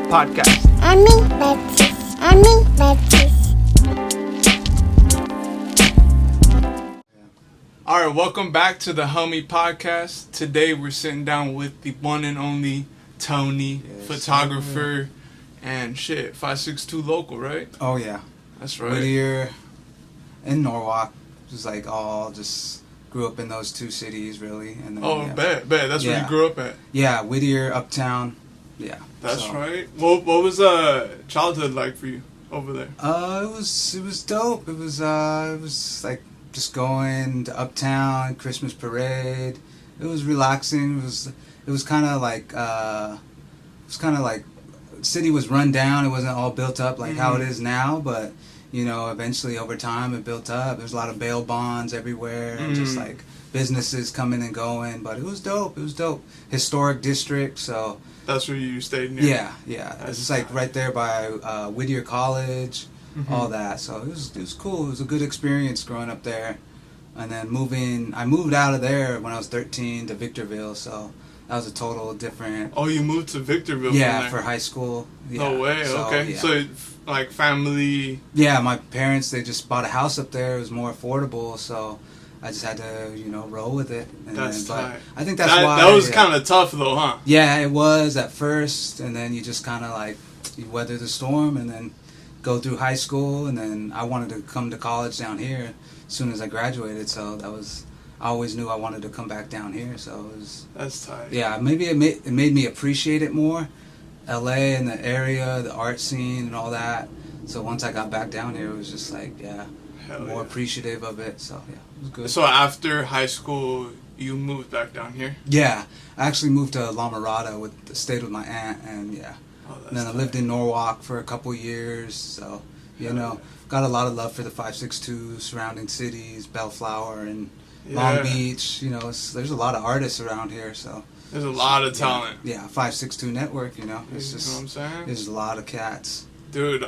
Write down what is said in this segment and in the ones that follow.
Podcast. All right, welcome back to the Hawmie Podcast. Today we're sitting down with the one and only Tawny, photographer, and 562 local, right? Oh yeah, that's right. Whittier and Norwalk, just grew up in those two cities really. And then, bet. That's where you grew up at. Yeah, Whittier, Uptown. Yeah, that's right. What was childhood like for you over there? It was dope. It was like just going to Uptown, Christmas parade. It was relaxing. It was kind of like city was run down. It wasn't all built up like how it is now, but you know, eventually over time it built up. There's a lot of bail bonds everywhere, and just like businesses coming and going. But it was dope. Historic district, so that's where you stayed near. Yeah. It's like right there by Whittier College, all that. So it was cool. It was a good experience growing up there. And then I moved out of there when I was 13 to Victorville, so that was a total different... Oh, you moved to Victorville? Yeah, for high school. Yeah. No way, okay. Yeah. So, like, family... Yeah, my parents, they just bought a house up there. It was more affordable, so I just had to, roll with it. That's tight. I think that's why... That was kind of tough, though, huh? Yeah, it was at first, and then you just kind of, like, you weather the storm, and then go through high school, and then I wanted to come to college down here as soon as I graduated, so I always knew I wanted to come back down here, so it was... That's tight. Yeah, maybe it made me appreciate it more, LA and the area, the art scene and all that. So once I got back down here, it was just like, more appreciative of it, so yeah, it was good. So after high school, you moved back down here? Yeah, I actually moved to La Mirada, stayed with my aunt, and and then I lived in Norwalk for a couple years, so, got a lot of love for the 562 surrounding cities, Bellflower and Long Beach. There's a lot of artists around here, so. There's a lot of talent. Yeah, 562 Network, it's just, you know what I'm saying? There's a lot of cats. Dude,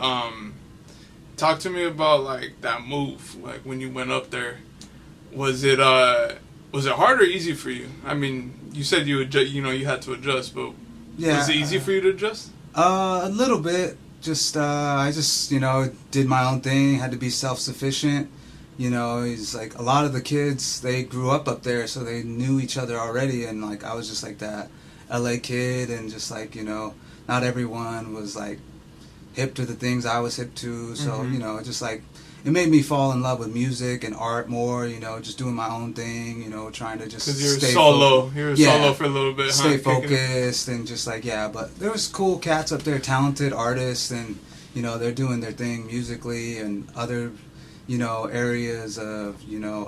talk to me about, like, that move, like, when you went up there. Was it hard or easy for you? I mean, you said you had to adjust, but was it easy for you to adjust? A little bit. I just, did my own thing, had to be self-sufficient. It's like a lot of the kids, they grew up there, so they knew each other already, and like I was just like that LA kid, and just like, not everyone was like hip to the things I was hip to, so, just like, it made me fall in love with music and art more, just doing my own thing, trying to just stay solo. You were solo for a little bit, stay focused, and just like, but there was cool cats up there, talented artists, and, they're doing their thing musically and other, areas of,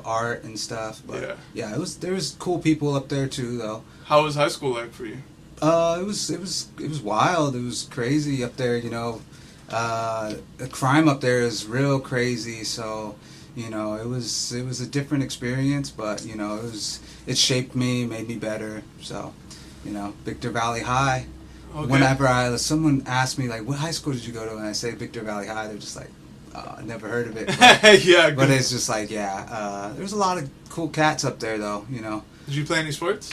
art and stuff, but there was cool people up there too, though. How was high school like for you? It was wild. It was crazy up there, the crime up there is real crazy, so it was a different experience, but it shaped me, made me better. So Victor Valley High. Okay. Whenever someone asked me like, what high school did you go to, and I say Victor Valley High, they're just like, I never heard of it. But, but it's just like, there's a lot of cool cats up there though, Did you play any sports?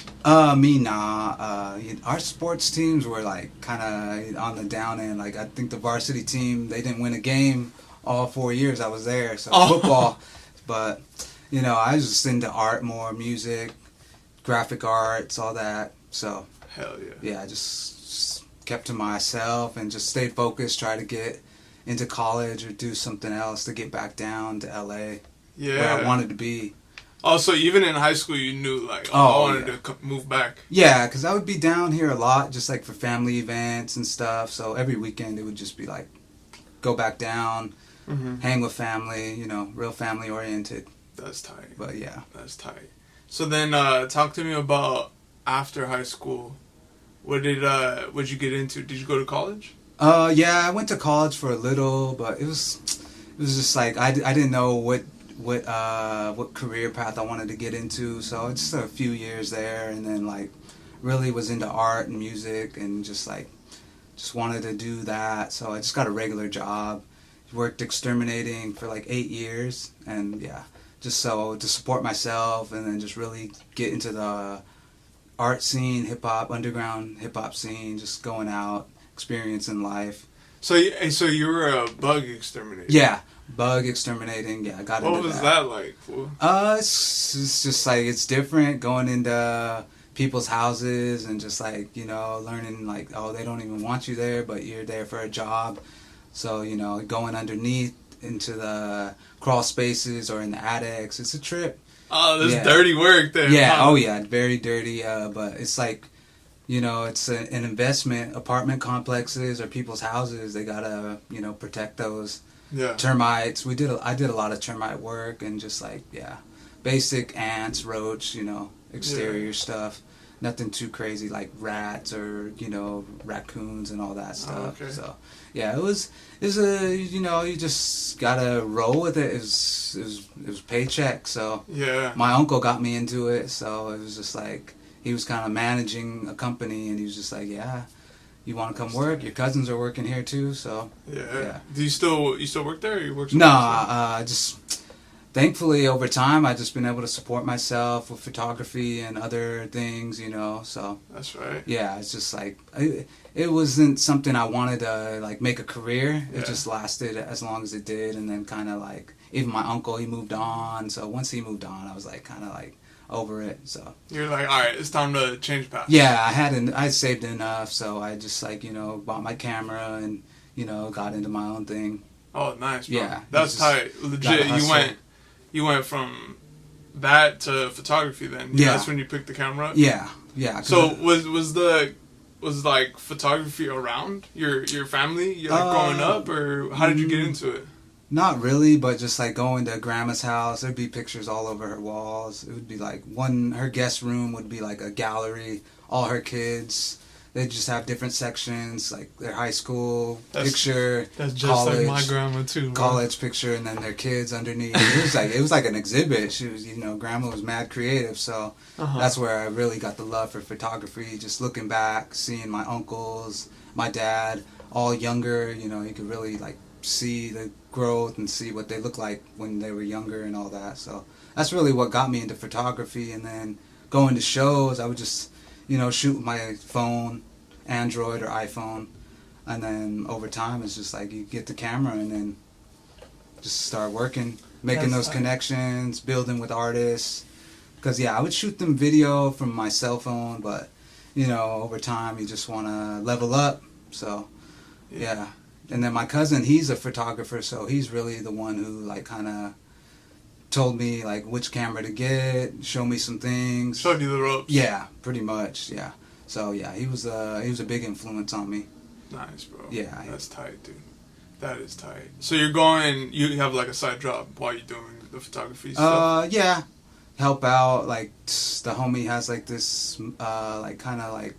Me, nah. Our sports teams were like kind of on the down end. Like I think the varsity team, they didn't win a game all 4 years I was there. So football, but I was just into art more, music, graphic arts, all that. So hell yeah. Yeah, I just kept to myself and just stayed focused. Try to get into college or do something else to get back down to LA, where I wanted to be. Oh, so even in high school you knew, like, I wanted to move back. Yeah, because I would be down here a lot, just like for family events and stuff. So every weekend it would just be like, go back down, hang with family, real family oriented. That's tight. But yeah. That's tight. So then talk to me about after high school. What'd you get into? Did you go to college? Yeah, I went to college for a little, but it was just like, I didn't know what career path I wanted to get into, so just a few years there, and then like really was into art and music, and just wanted to do that, so I just got a regular job, worked exterminating for like 8 years, and just so to support myself, and then just really get into the art scene, hip hop, underground hip hop scene, just going out, experience in life. So you were a bug exterminator. Yeah, bug exterminating. Yeah, I got into that. What was that like? Fool? It's just like it's different going into people's houses and just like learning like they don't even want you there, but you're there for a job. So going underneath into the crawl spaces or in the attics, it's a trip. Oh, this dirty work there. Yeah. Huh? Oh yeah, very dirty. But it's like. It's an investment. Apartment complexes or people's houses. They gotta, protect those termites. I did a lot of termite work and just like basic ants, roach, exterior stuff. Nothing too crazy like rats or raccoons and all that stuff. Oh, okay. So it was you just gotta roll with it. It was paycheck. So my uncle got me into it. So it was just like. He was kind of managing a company, and he was just like, "Yeah, you want to come work? Your cousins are working here too." So yeah. Do you still work there? Or you work? No, just thankfully over time, I've just been able to support myself with photography and other things, So that's right. Yeah, it's just like it wasn't something I wanted to like make a career. It just lasted as long as it did, and then kind of like even my uncle, he moved on. So once he moved on, I was like kind of like. Over it, so you're like, all right, it's time to change paths. Yeah, I saved enough, so I just like bought my camera and got into my own thing. Oh, nice, bro. Yeah, that's tight. Legit, you went from that to photography. Then that's when you picked the camera up. Yeah. So was like photography around your family growing up, or how did you get into it? Not really, but just like going to grandma's house, there'd be pictures all over her walls. It would be like her guest room would be like a gallery, all her kids. They'd just have different sections, like their high school picture, that's just college, like my grandma too. Bro. College picture, and then their kids underneath. It was like an exhibit. She was, grandma was mad creative, so that's where I really got the love for photography. Just looking back, seeing my uncles, my dad, all younger. You could really like see the growth and see what they look like when they were younger and all that. So that's really what got me into photography. And then going to shows, I would just shoot with my phone, Android or iPhone, and then over time it's just like you get the camera and then just start working, making those connections, building with artists. Because I would shoot them video from my cell phone, but over time you just want to level up. So and then my cousin, he's a photographer, so he's really the one who like kind of told me like which camera to get, show me some things. Showed you the ropes. Yeah, pretty much. Yeah. So he was a big influence on me. Nice, bro. Yeah. That's tight, dude. That is tight. So you have like a side job while you're doing the photography stuff? Yeah. Help out, like the homie has like this like kind of like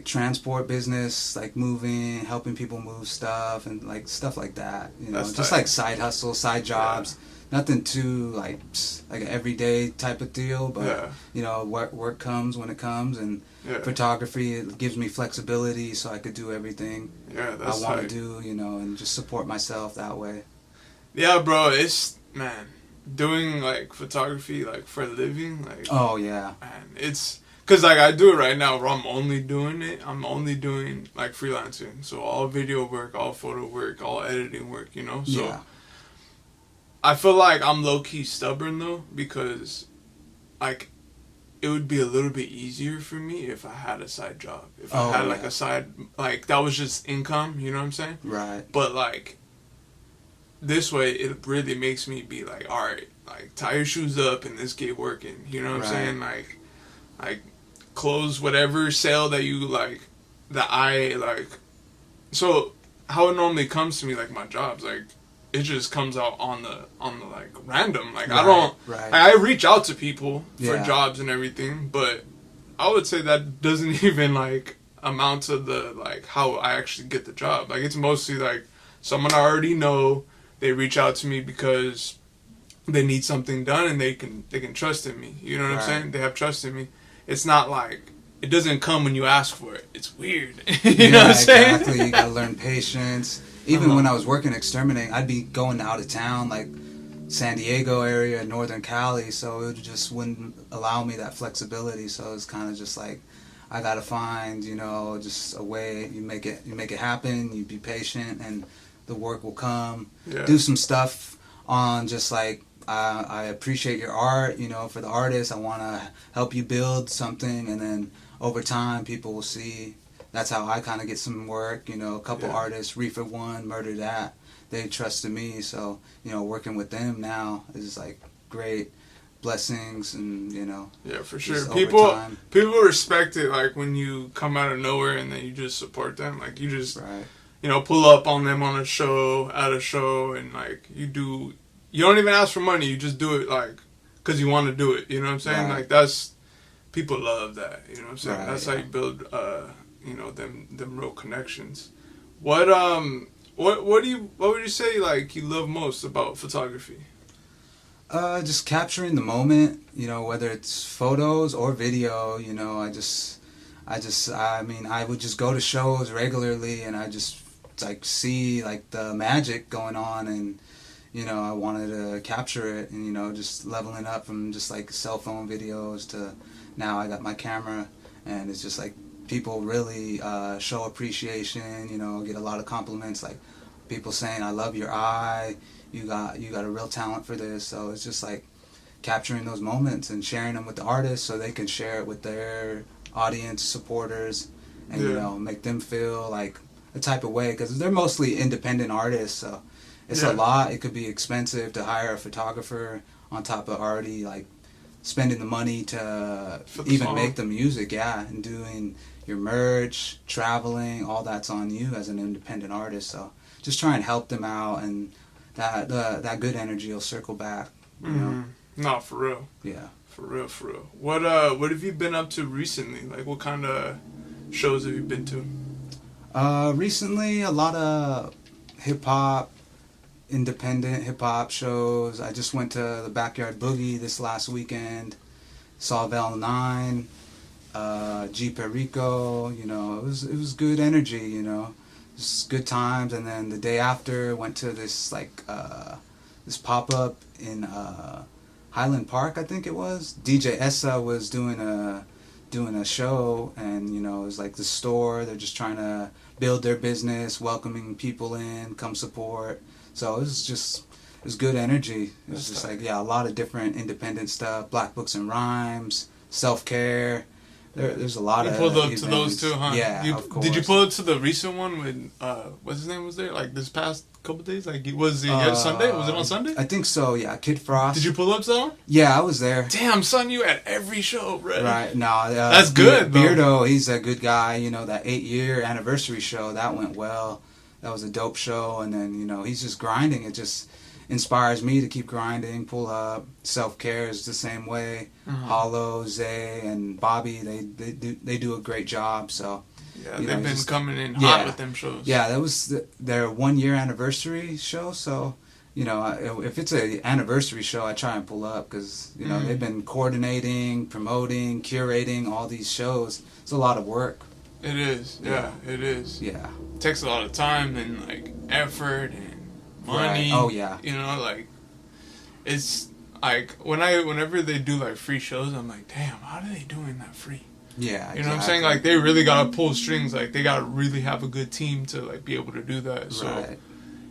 transport business, like moving, helping people move stuff and like stuff like that. That's just tight. like side hustles, side jobs. Yeah. Nothing too like an everyday type of deal, but work comes when it comes, and photography, it gives me flexibility so I could do everything I want to do, and just support myself that way. Yeah, bro, it's doing like photography like for a living, like it's because like I do it right now where I'm only doing like freelancing, so all video work, all photo work, all editing work, so I feel like I'm low-key stubborn though, because like it would be a little bit easier for me if I had a side job, if I had like a side, like that was just income, you know what I'm saying? Right. But like this way it really makes me be like, all right, like tie your shoes up and let's get working, you know what I'm saying? Like close whatever sale that you like, that I like. So how it normally comes to me, like my jobs, like it just comes out on the like random, like I don't I reach out to people for jobs and everything, but I would say that doesn't even like amount to the like how I actually get the job. Like it's mostly like someone I already know, they reach out to me because they need something done and they can trust in me, you know what I'm saying? They have trust in me. It's not like it doesn't come when you ask for it. It's weird. You know what I'm saying? Exactly. You gotta learn patience. Even when I was working exterminating, I'd be going out of town, like San Diego area, Northern Cali, so it just wouldn't allow me that flexibility. So it was kind of just like, I gotta find, just a way. You make it happen. You be patient, and the work will come. Yeah. Do some stuff on just like I appreciate your art. For the artist, I want to help you build something, and then over time, people will see. That's how I kind of get some work. A couple artists, Reefer One, Murder That. They trusted me, so working with them now is like great blessings, and Yeah, for sure. People respect it, like when you come out of nowhere and then you just support them, like you just pull up on them on a show, at a show, and like you don't even ask for money, you just do it like because you want to do it. You know what I'm saying? Like that's people love that. You know what I'm saying? That's how you build them real connections. What would you say like you love most about photography? Just capturing the moment, whether it's photos or video. I would just go to shows regularly, and I just like see like the magic going on, and I wanted to capture it, and just leveling up from just like cell phone videos to now I got my camera, and it's just like people really show appreciation. Get a lot of compliments, like people saying I love your eye, you got a real talent for this. So it's just like capturing those moments and sharing them with the artists so they can share it with their audience, supporters, and make them feel like a type of way, because they're mostly independent artists, so it's a lot. It could be expensive to hire a photographer on top of already like spending the money to even make the music, and doing your merch, traveling, all that's on you as an independent artist. So just try and help them out, and that good energy will circle back. No, for real. Yeah. For real. What have you been up to recently? Like, what kind of shows have you been to? Recently, a lot of hip hop, independent hip hop shows. I just went to the Backyard Boogie this last weekend. Saw Vel 9, G Perico. It was good energy. Just good times. And then the day after, went to this like this pop up in Highland Park, I think it was. DJ Essa was doing a show, and it was like the store. They're just trying to build their business, welcoming people in, come support. So it was good energy. It was just like a lot of different independent stuff, Black Books and Rhymes, self-care. There's a lot of events. You pulled up to those too, huh? Yeah, of course. Did you pull up to the recent one with what's his name was there? Like this past couple days? Like was it Sunday? Was it on Sunday? I think so. Yeah, Kid Frost. Did you pull up to that one? Yeah, I was there. Damn, son, you at every show, bro. Right. No, that's good. Beardo, he's a good guy. That 8-year anniversary show that went well. That was a dope show, and then he's just grinding. It just inspires me to keep grinding, pull up. Self-care is the same way. Hollow, Zay, and Bobby, they do a great job. So they've been coming in hot with them shows. Yeah, that was their 1-year anniversary show. So if it's an anniversary show, I try and pull up, because they've been coordinating, promoting, curating all these shows. It's a lot of work. It is. Yeah, it is. Yeah, it takes a lot of time and like effort and money. Right. Oh yeah. Like it's like whenever they do like free shows, I'm like, damn, how are they doing that free? Yeah, you know what I'm saying? Like they really gotta pull strings. Like they gotta really have a good team to like be able to do that. So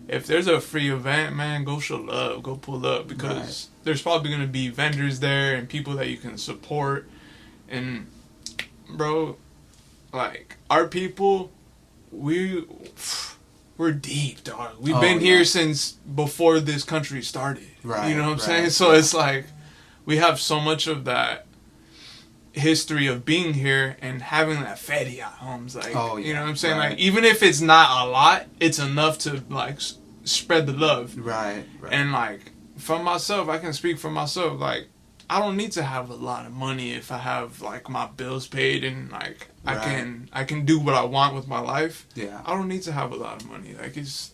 if there's a free event, man, go show love, go pull up, because there's probably gonna be vendors there and people that you can support. And bro, like our people, we're deep, dog. We've been here since before this country started. Right. You know what I'm saying? So it's like we have so much of that history of being here and having that fatty at homes. Like, you know what I'm saying? Like, even if it's not a lot, it's enough to like spread the love. Right. And like for myself, I can speak for myself. Like, I don't need to have a lot of money if I have like my bills paid and like I can do what I want with my life. Yeah. I don't need to have a lot of money. Like, it's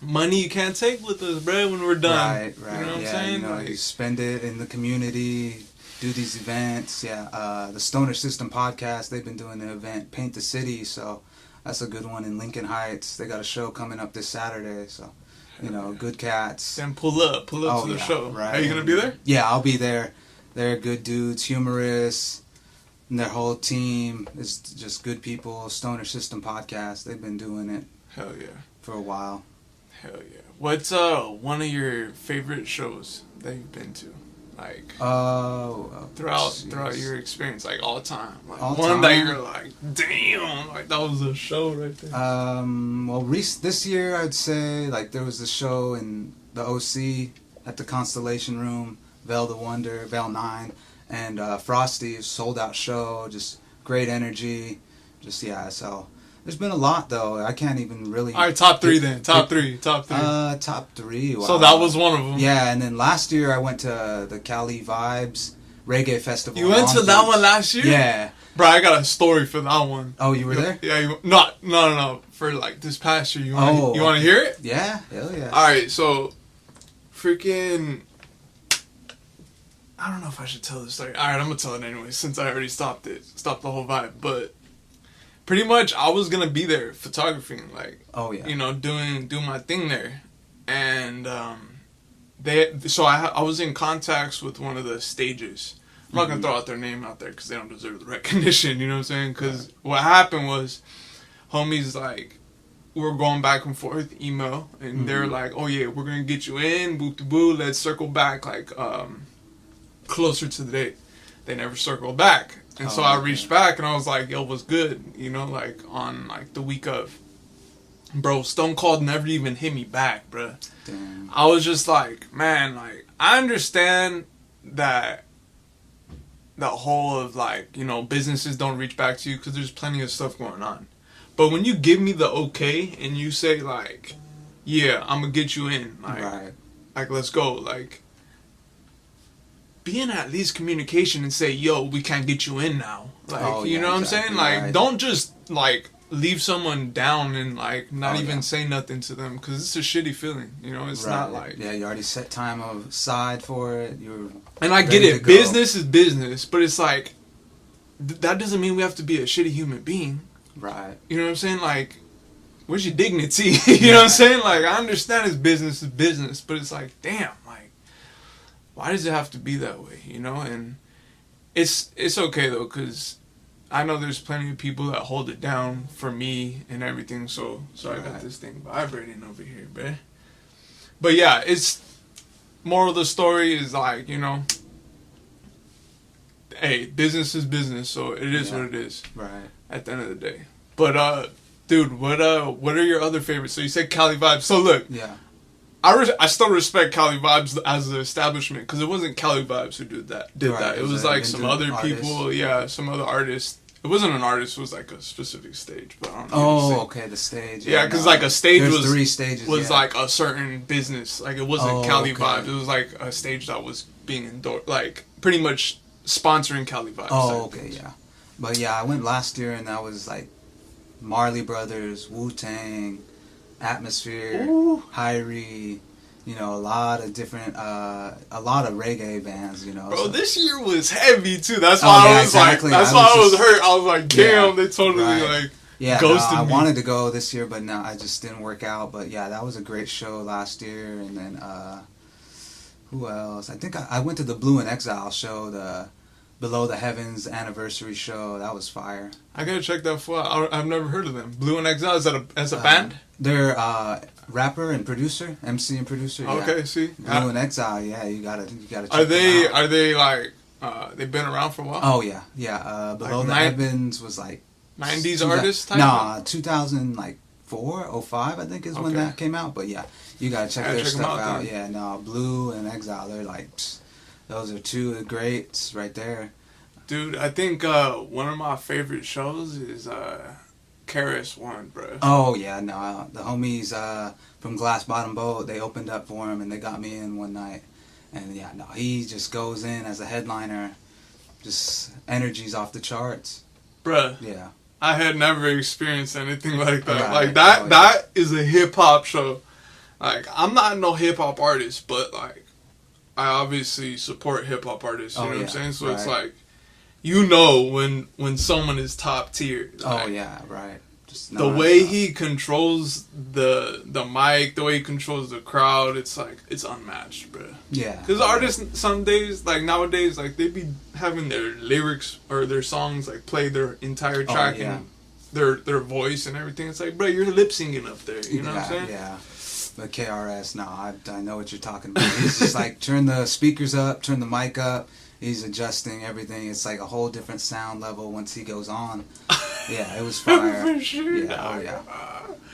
money you can't take with us, bro, when we're done. Right. You know what I'm saying? Like, you spend it in the community, do these events. Yeah. The Stoner System Podcast, they've been doing the event Paint the City, so that's a good one in Lincoln Heights. They got a show coming up this Saturday, so good cats. Then pull up to the show. Right. Are you gonna be there? Yeah, I'll be there. They're good dudes, humorous, and their whole team is just good people. Stoner System Podcast. They've been doing it. Hell yeah. For a while. Hell yeah. What's one of your favorite shows that you've been to? Like throughout your experience, like all time. Like all one time? That you're like, damn, like that was a show right there. Well, this year I'd say like there was the show in the OC at the Constellation Room, Veil the Wonder, Veil 9, and Frosty, sold out show, just great energy, just yeah. So there's been a lot though. I can't even really. All right, top three then. Top three. Top three. Wow. So that was one of them. Yeah, and then last year I went to the Cali Vibes Reggae Festival. You went to that one last year? Yeah. Bro, I got a story for that one. Oh, you were there? Yeah. No. For like this past year, you want to hear it? Yeah. Hell yeah. All right, so freaking. I don't know if I should tell this story. All right, I'm gonna tell it anyway since I already stopped the whole vibe, but. Pretty much, I was gonna be there photographing, like, doing my thing there, and I was in contacts with one of the stages. I'm not gonna throw out their name out there because they don't deserve the recognition. You know what I'm saying? Because what happened was, homies like, we were going back and forth email, and they're like, "Oh yeah, we're gonna get you in, boo to boo. Let's circle back like closer to the date." They never circled back. And so I reached back and I was like, yo, what's good? You know, like on like the week of. Bro, Stone Cold never even hit me back, bro. Damn. I was just like, man, like, I understand that the whole of like, you know, businesses don't reach back to you because there's plenty of stuff going on. But when you give me the okay and you say like, yeah, I'm going to get you in. Like, let's go. Like. Be in at least communication and say, yo, we can't get you in now. Like, you know what I'm saying? Like, don't just, like, leave someone down and, like, not even say nothing to them. Because it's a shitty feeling, you know? It's not like... Yeah, you already set time aside for it. And I get it. Business is business. But it's like, that doesn't mean we have to be a shitty human being. Right. You know what I'm saying? Like, where's your dignity? You know what I'm saying? Like, I understand it's business. But it's like, damn, like, why does it have to be that way, you know? And it's okay, though, because I know there's plenty of people that hold it down for me and everything, so I got this thing vibrating over here, bruh. But, yeah, it's... Moral of the story is, like, you know... Hey, business is business, so it is what it is. Right. At the end of the day. But, dude, what are your other favorites? So you said Cali Vibes. So, look... Yeah. I still respect Cali Vibes as an establishment because it wasn't Cali Vibes who did that. It was like some other people, some other artists. It wasn't an artist; it was like a specific stage. But I don't know. Oh, okay, the stage. Yeah, because like a stage was 3 stages. Was like a certain business. Like it wasn't Cali Vibes. It was like a stage that was being endorsed, like pretty much sponsoring Cali Vibes. Oh, okay, yeah. But yeah, I went last year and that was like Marley Brothers, Wu-Tang. Atmosphere, Hyrie, you know, a lot of different, a lot of reggae bands, you know. Bro, so. This year was heavy too. That's why I was like, that's why I was hurt. I was like, damn, they totally like ghosted me. I me. wanted to go this year, but no, I just didn't work out. But yeah, that was a great show last year. And then, who else? I think I went to the Blue in Exile show, the Below the Heavens anniversary show. That was fire. I gotta check that for. I've never heard of them. Blue in Exile, is that as a band? They're rapper and producer, MC and producer. Okay, see. Blue in Exile, yeah, you gotta check Are they them out. Are they like they've been around for a while? Oh yeah. Below the Heavens was like 90s artist type? Nah, 2004, 05 I think is when that came out. But yeah, you gotta check their stuff out. Yeah, no, Blue and Exile, they're like those are 2 of the greats right there. Dude, I think one of my favorite shows is Karis one, bro. Oh yeah, no, the homies from Glass Bottom Boat, they opened up for him and they got me in one night, and yeah, no, he just goes in as a headliner, just energy's off the charts, bruh. Yeah, I had never experienced anything like that. Right. Like that, that is a hip hop show. Like I'm not no hip hop artist, but like I obviously support hip hop artists. You know what I'm saying? So it's like. You know when someone is top tier. Like, oh yeah, right. Just the way he controls the mic, the way he controls the crowd, it's like it's unmatched, bro. Yeah. Because artists some days, like nowadays, like they be having their lyrics or their songs like play their entire track and their voice and everything. It's like, bro, you're lip syncing up there. You know what I'm saying? Yeah. But KRS, no, I know what you're talking about. He's just like turn the speakers up, turn the mic up. He's adjusting everything. It's like a whole different sound level once he goes on. Yeah, it was fire. For sure. Yeah, oh yeah.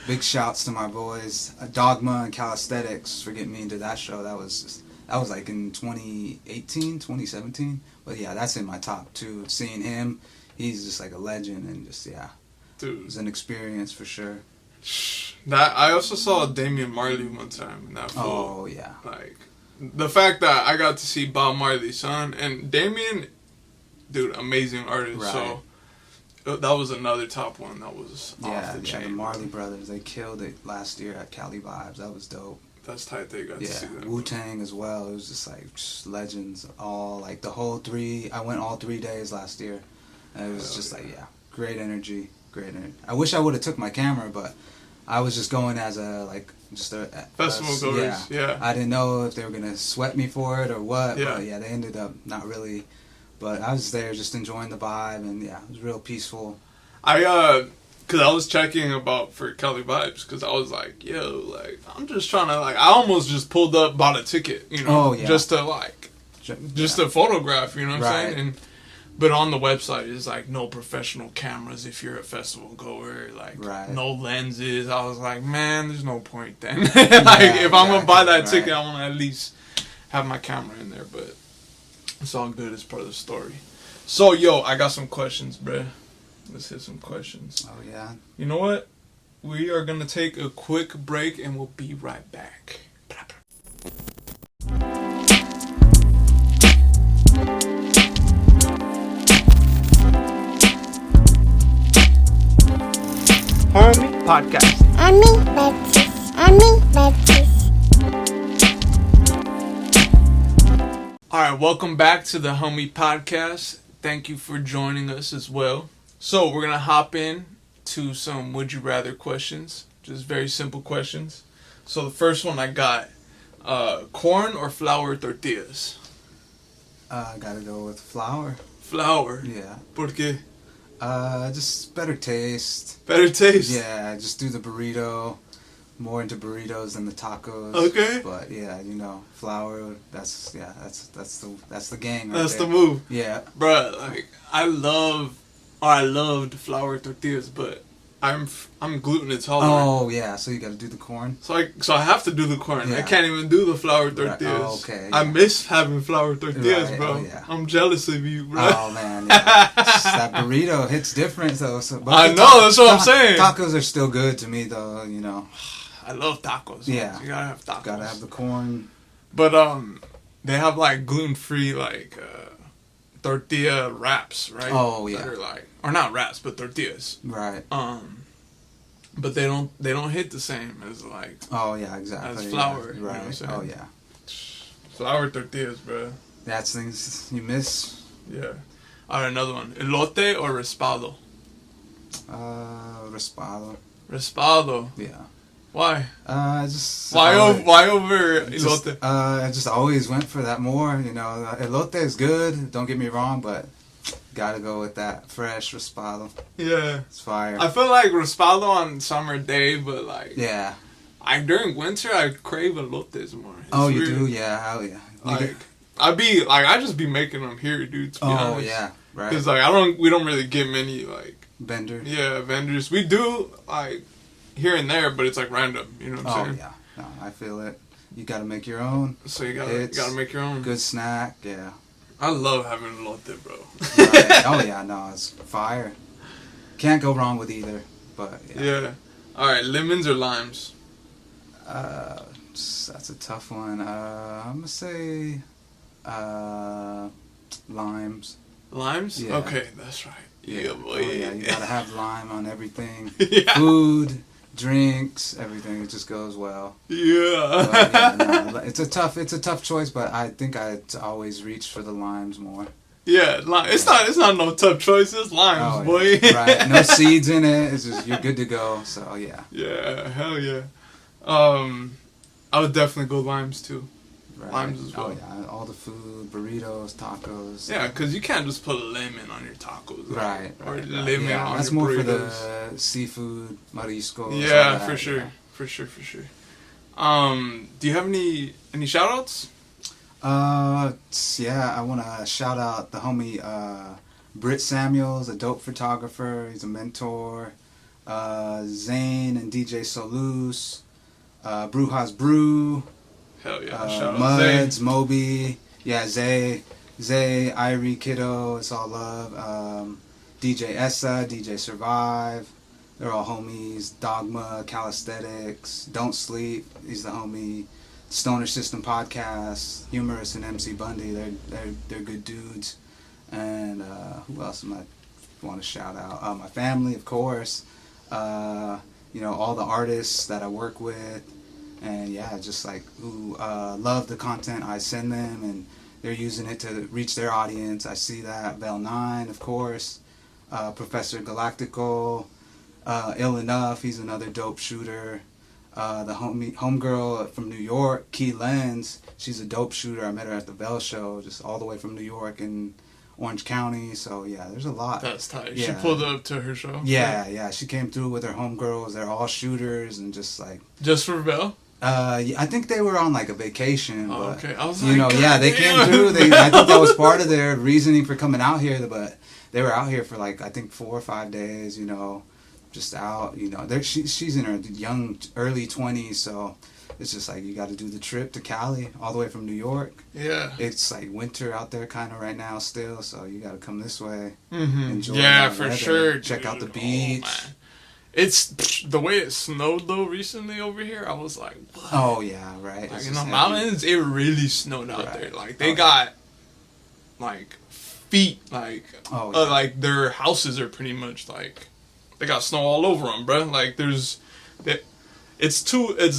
Big shouts to my boys, Dogma and Calisthenics for getting me into that show. That was like in 2018, 2017. But yeah, that's in my top 2. Seeing him, he's just like a legend and just dude, it was an experience for sure. That I also saw Damian Marley one time in that fool. Oh yeah. Like the fact that I got to see Bob Marley's son and Damian, dude, amazing artist. Right. So that was another top one that was off the chain. The Marley brothers, they killed it last year at Cali Vibes. That was dope. That's tight. They got to see that. Wu-Tang as well. It was just legends. All like the whole 3. I went all 3 days last year, and it was great energy. I wish I would have took my camera, but I was just going as a festival goers. Yeah. I didn't know if they were gonna sweat me for it or what. Yeah. But they ended up not really. But I was there just enjoying the vibe, and it was real peaceful. Cause I was checking for Cali Vibes, cause I was like, yo, like I'm just trying to I almost just pulled up, bought a ticket, just to to photograph, you know what I'm saying? But on the website, it's like no professional cameras if you're a festival goer, no lenses. I was like, man, there's no point then. If I'm gonna buy that ticket, I want to at least have my camera in there. But it's all good. It's part of the story. So, yo, I got some questions, bruh. Let's hit some questions. Oh yeah. You know what? We are gonna take a quick break, and we'll be right back. Hawmie Podcast. Alright, welcome back to the Hawmie Podcast. Thank you for joining us as well. So, we're going to hop in to some Would You Rather questions. Just very simple questions. So, the first one I got, corn or flour tortillas? I gotta go with flour. Flour? Yeah. ¿Por qué? Just better taste. Better taste? Yeah, just do the burrito. More into burritos than the tacos. Okay. But flour. That's the gang. Right That's there. the move. Yeah. Bruh, I loved flour tortillas, but I'm gluten intolerant. Oh yeah, so you got to do the corn. So I have to do the corn. Yeah. I can't even do the flour tortillas. Right. Oh, okay. I miss having flour tortillas, Right. bro. Oh, yeah. I'm jealous of you, bro. Oh man, yeah. That burrito hits different though. But I know, that's what I'm saying. Tacos are still good to me though. I love tacos. Yeah. Man. You gotta have tacos. Gotta have the corn. But they have gluten-free tortilla wraps, right? Oh yeah. That are or not wraps, but tortillas. Right. But they don't hit the same as Oh yeah, exactly. as flour. Yeah. You know what I'm Right. saying? Oh yeah. Flour tortillas, bro. That's things you miss. Yeah. Alright, another one. Elote or raspado? Raspado. Raspado. Yeah. Why? Why over elote? I just always went for that more. Elote is good. Don't get me wrong, but gotta go with that fresh raspado. Yeah. It's fire. I feel like raspado on summer day, but yeah. During winter I crave elotes more. It's you weird. do? Yeah. Hell yeah. I just be making them here, dude. To be honest. Oh yeah. Right. Because we don't really get many vendors. Yeah, vendors. We do here and there, but it's random. You know what I'm saying? Oh yeah. No, I feel it. You gotta make your own. So you gotta make your own. Good snack. Yeah. I love having elote, bro. Right. Oh yeah. No, it's fire. Can't go wrong with either. But yeah. All right, lemons or limes? That's a tough one. I'm gonna say limes. Limes? Yeah. Okay, that's right. Yeah, boy. Oh, yeah, you gotta have lime on everything. Yeah. Food, drinks, everything. It just goes well. Yeah. But, it's a tough choice, but I think I'd always reach for the limes more. Yeah, it's not no tough choice. It's limes, boy. Right, no seeds in it. It's just you're good to go. So yeah. Yeah, hell yeah. I would definitely go limes too. Right. Limes as well. Oh yeah, all the food, burritos, tacos. Yeah, because you can't just put lemon on your tacos. Right. Or right. lemon Yeah, on that's your more burritos. for the seafood, mariscos. Yeah, all that, for sure. yeah. For sure. Do you have any shout-outs? Yeah, I want to shout out the homie Britt Samuels, a dope photographer. He's a mentor. Zane and DJ Solus, Brujas Brew. Hell yeah! Shout out Muds, Zay. Moby. Yeah, Zay, Irie, Kiddo. It's all love. DJ Essa, DJ Survive. They're all homies. Dogma, Calisthenics, Don't Sleep. He's the homie. Stoner System Podcast, Humorous and MC Bundy. They're good dudes. And who else am I want to shout out? My family, of course. All the artists that I work with, and yeah, just like who love the content I send them, and they're using it to reach their audience. I see that. Vel 9, of course. Professor Galactical. Ill Enough. He's another dope shooter. The homegirl from New York, Key Lens, she's a dope shooter. I met her at the Bell Show, just all the way from New York in Orange County. So yeah, there's a lot. That's tight. Yeah. She pulled up to her show. Yeah. She came through with her homegirls. They're all shooters and just like. Just for Bell? I think they were on like a vacation. Oh, but, okay. I was like, they came through. I think that was part of their reasoning for coming out here. But they were out here for like I think 4 or 5 days. Just out, she's in her early 20s, so it's just like you got to do the trip to Cali all the way from New York. Yeah. It's like winter out there kind of right now still, so you got to come this way. Mm-hmm. Enjoy yeah, that for weather, sure. Check out the dude. beach. Oh, it's the way it snowed though recently over here. I was like, what? Oh yeah, right. Like in the mountains, it really snowed out there. Like they got like feet, like like their houses are pretty much like. They got snow all over them, bro. Like it's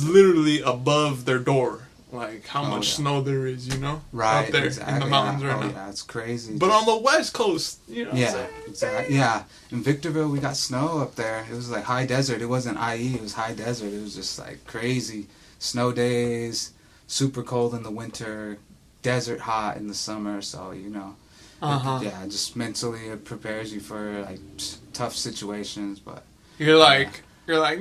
literally above their door. Like how much snow there is, right out there in the mountains right now. Yeah, it's crazy. But on the west coast, what I'm saying? Exactly. Yeah, in Victorville we got snow up there. It was like high desert. It wasn't IE. It was high desert. It was just like crazy snow days, super cold in the winter, desert hot in the summer. So just mentally it prepares you for like tough situations, but you're like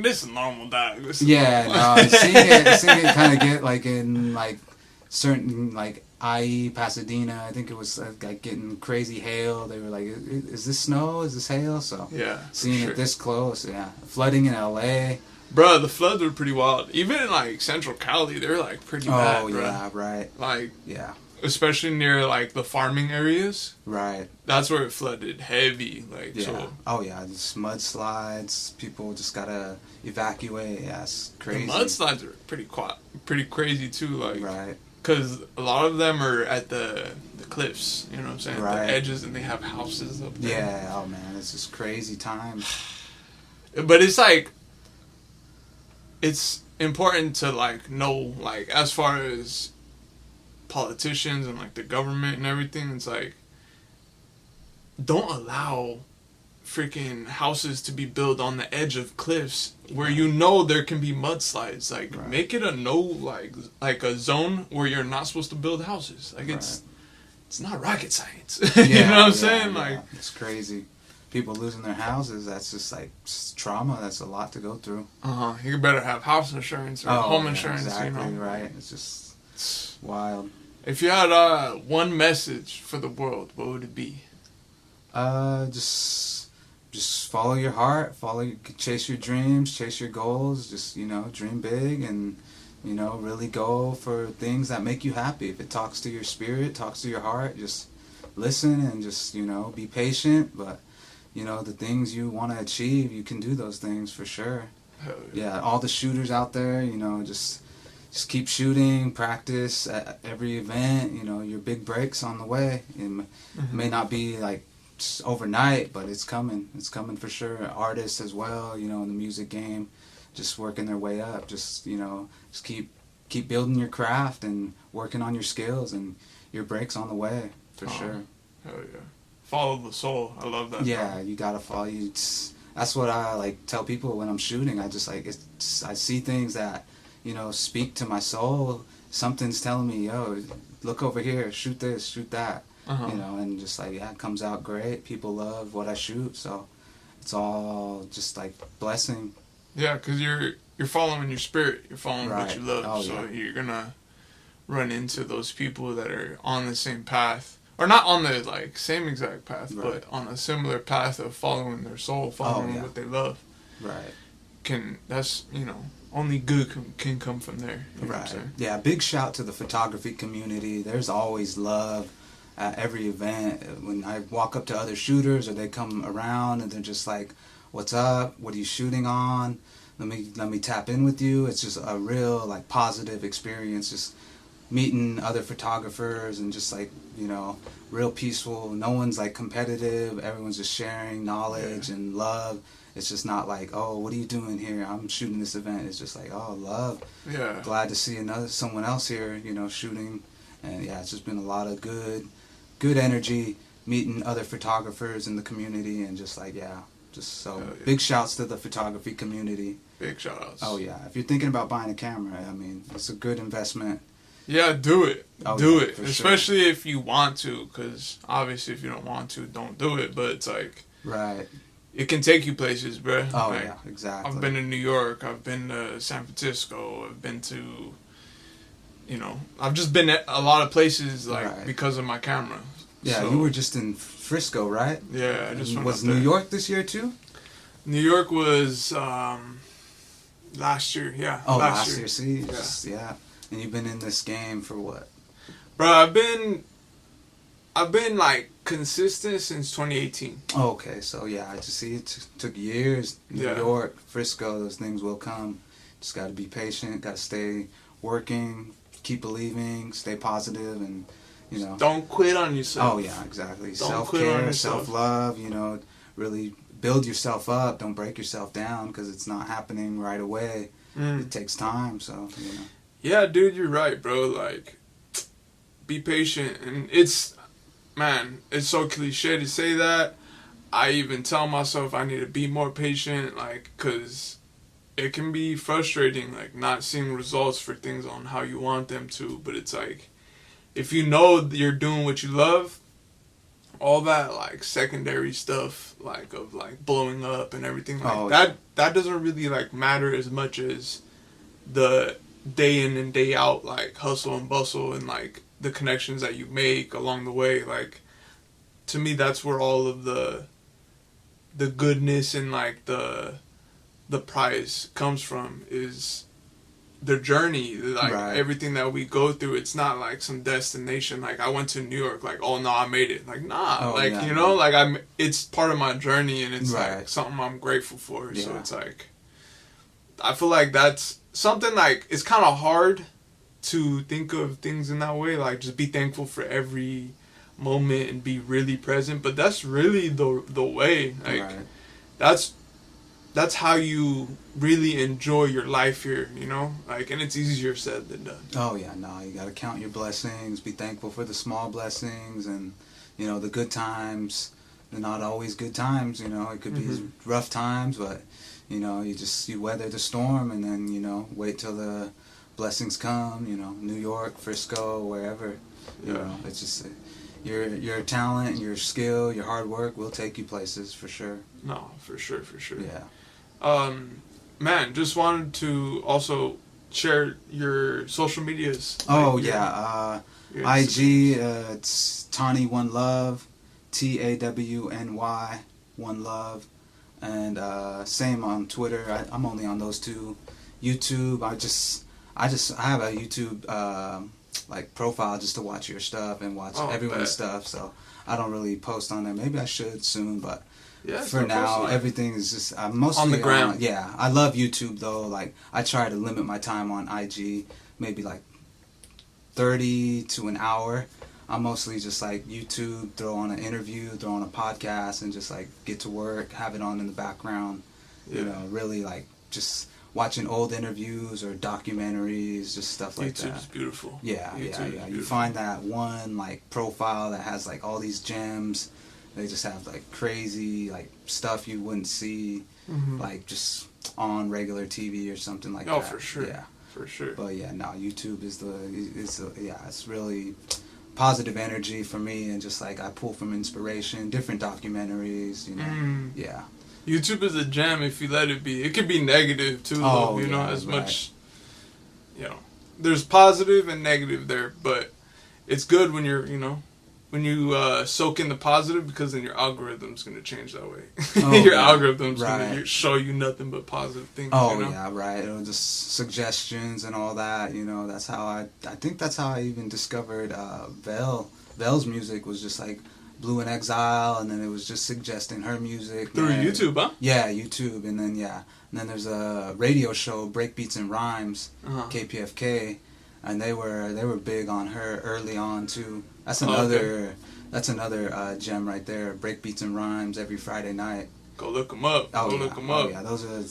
this is normal, dog. Seeing it kind of get like in like certain like IE Pasadena. I think it was like getting crazy hail. They were like, "Is this snow? Is this hail?" So yeah, seeing it this close, flooding in LA. Bro, the floods were pretty wild. Even in like Central Cali, they're like pretty bad. Oh yeah, right. Like especially near like the farming areas. Right. That's where it flooded heavy. Like so. Oh yeah, just mudslides. People just gotta evacuate. Yeah, it's crazy. The mudslides are pretty crazy too. Like right. Because a lot of them are at the cliffs. You know what I'm saying? Right. The edges, and they have houses up there. Yeah. Oh man, it's just crazy times. But it's like. It's important to like know like as far as politicians and like the government and everything, it's like don't allow freaking houses to be built on the edge of cliffs where there can be mudslides. Like make it a like a zone where you're not supposed to build houses. Like it's not rocket science. You know what I'm saying? Like it's crazy. People losing their houses, that's just like trauma. That's a lot to go through. You better have house insurance or home insurance. Exactly, right. It's just wild. If you had one message for the world, what would it be? Just follow your heart, chase your dreams, chase your goals. Just dream big and really go for things that make you happy. If it talks to your spirit, talks to your heart, just listen and just be patient. But the things you want to achieve, you can do those things for sure. Yeah, all the shooters out there, just keep shooting, practice at every event, your big breaks on the way. It may not be like overnight, but it's coming. It's coming for sure. Artists as well, in the music game, just working their way up. Just keep building your craft and working on your skills, and your breaks on the way for sure. Hell yeah. Follow the soul. I love that. Yeah, you gotta follow. That's what I like tell people when I'm shooting. I just like I see things that, speak to my soul. Something's telling me, yo, look over here, shoot this, shoot that. And just like, yeah, it comes out great. People love what I shoot, so it's all just like blessing. Yeah, because you're following your spirit. You're following what you love. Oh, so yeah. you're gonna run into those people that are on the same path, or not on the like same exact path, but on a similar path of following their soul, following what they love. Right. That's only good can come from there. You know what I'm Right. saying? Yeah. Big shout to the photography community. There's always love at every event. When I walk up to other shooters, or they come around and they're just like, "What's up? What are you shooting on? Let me tap in with you." It's just a real like positive experience. Just meeting other photographers and just like, real peaceful. No one's like competitive. Everyone's just sharing knowledge and love. It's just not like, oh, what are you doing here? I'm shooting this event. It's just like, oh, love. Yeah. Glad to see someone else here, shooting. And yeah, it's just been a lot of good energy, meeting other photographers in the community, and just like, big shouts to the photography community. Big shout outs. Oh yeah. If you're thinking about buying a camera, I mean, it's a good investment. Yeah, do it. Oh, do yeah, it. Especially if you want to, because obviously if you don't want to, don't do it. But it's like, right. It can take you places, bro. Oh, like, yeah, exactly. I've been to New York. I've been to San Francisco. I've been to, I've just been at a lot of places, because of my camera. Yeah, so, you were just in Frisco, right? Yeah, I just went Was up there. New York this year, too? New York was last year, yeah. Oh, last year. See? Yeah. And you've been in this game for what? Bro, I've been like consistent since 2018. Oh, okay. So yeah, I just see it took years. New York, Frisco, those things will come. Just got to be patient. Got to stay working, keep believing, stay positive, and don't quit on yourself. Oh yeah, exactly. Self-care, self-love. Really build yourself up. Don't break yourself down, because it's not happening right away. It takes time. So Yeah, dude, you're right, bro. Like, be patient, and it's so cliche to say that. I even tell myself I need to be more patient, like, because it can be frustrating, like, not seeing results for things on how you want them to. But it's like, if you know you're doing what you love, all that, like, secondary stuff, like, of, like, blowing up and everything, like, that doesn't really, like, matter as much as the day in and day out, like, hustle and bustle and, like, the connections that you make along the way. Like, to me, that's where all of the goodness and like the prize comes from, is the journey, like everything that we go through. It's not like some destination, like I went to New York, like, oh no, I made it, like, nah, like it's part of my journey, and it's like something I'm grateful for. So it's like, I feel like that's something, like, it's kind of hard to think of things in that way, like, just be thankful for every moment and be really present. But that's really the way, like, that's how you really enjoy your life here, like, and it's easier said than done. Oh yeah, no, you gotta count your blessings, be thankful for the small blessings, and the good times. They're not always good times, it could be rough times, but you weather the storm, and then wait till the blessings come. New York, Frisco, wherever. It's just your talent, your skill, your hard work will take you places, for sure. No, for sure. Yeah. Man, just wanted to also share your social medias. Oh yeah, IG, it's Tawny One Love, TAWNY One Love, and same on Twitter. I'm only on those two. YouTube, I have a YouTube like profile just to watch your stuff and watch everyone's stuff. So I don't really post on there. Maybe I should soon, but for now, everything is just mostly on the ground. I love YouTube though. Like, I try to limit my time on IG, maybe like 30 to an hour. I'm mostly just like YouTube, throw on an interview, throw on a podcast, and just like get to work, have it on in the background. Really like just watching old interviews or documentaries, just stuff like that. YouTube's beautiful. Yeah. Beautiful. You find that one like profile that has like all these gems. They just have like crazy like stuff you wouldn't see like just on regular TV or something like that. Oh, for sure. Yeah. For sure. But yeah, no, YouTube is it's really positive energy for me, and just like I pull from inspiration, different documentaries, you know. Yeah. YouTube is a gem if you let it be. It could be negative too, though, you know, as much, you know. There's positive and negative there, but it's good when you're, you know, when you soak in the positive, because then your algorithm's going to change that way. Your algorithm's going to show you nothing but positive things. Oh, you know? yeah, right. It was just suggestions and all that, you know. That's how I think that's how I even discovered Velle's music was just like Blue in Exile, and then it was just suggesting her music. Through YouTube, huh? Yeah, YouTube, and then there's a radio show, Breakbeats and Rhymes, KPFK, and they were big on her early on too. That's another gem right there. Breakbeats and Rhymes every Friday night. Go look them up. Look them up. Oh yeah, those are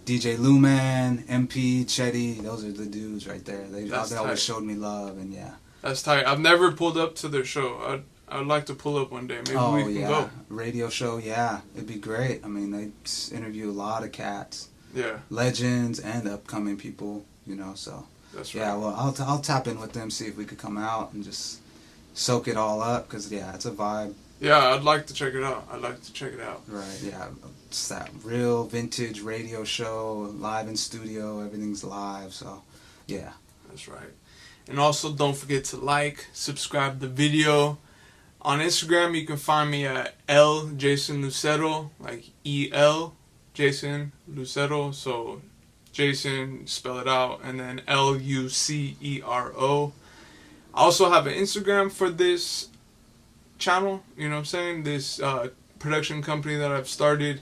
DJ Luman, MP, Chetty. Those are the dudes right there. They always showed me love, and yeah. That's tight. I've never pulled up to their show. I'd like to pull up one day. Maybe we can go. Radio show, yeah. It'd be great. I mean, they interview a lot of cats. Yeah. Legends and upcoming people, you know, so. That's right. Yeah, well, I'll tap in with them, see if we could come out and just soak it all up, because, yeah, it's a vibe. Yeah, I'd like to check it out. Right, yeah. It's that real vintage radio show, live in studio, everything's live, so, yeah. That's right. And also, don't forget to like, subscribe to the video. On Instagram, you can find me at Jason Lucero, like E-L, Jason Lucero. So, Jason, spell it out, and then Lucero. I also have an Instagram for this channel, you know what I'm saying? This production company that I've started.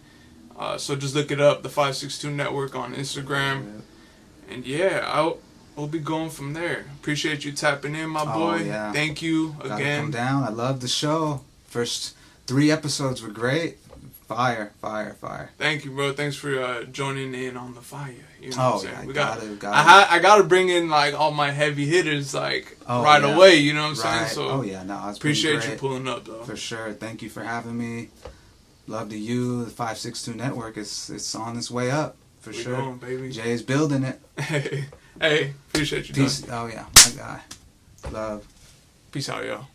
So just look it up, the 562 Network on Instagram. And yeah, we'll be going from there. Appreciate you tapping in, my boy. Yeah. Thank you again. Gotta come down. I love the show. First 3 episodes were great. Fire. Thank you, bro. Thanks for joining in on the fire. You know what I'm saying? Yeah, I gotta bring in like all my heavy hitters like away. You know what I'm saying? So it's appreciate you pulling up though. For sure. Thank you for having me. Love to you. The 562 Network is on its way up for sure. Going, baby. Jay's building it. Hey, appreciate you. Peace. Oh yeah, my guy. Love. Peace out, y'all.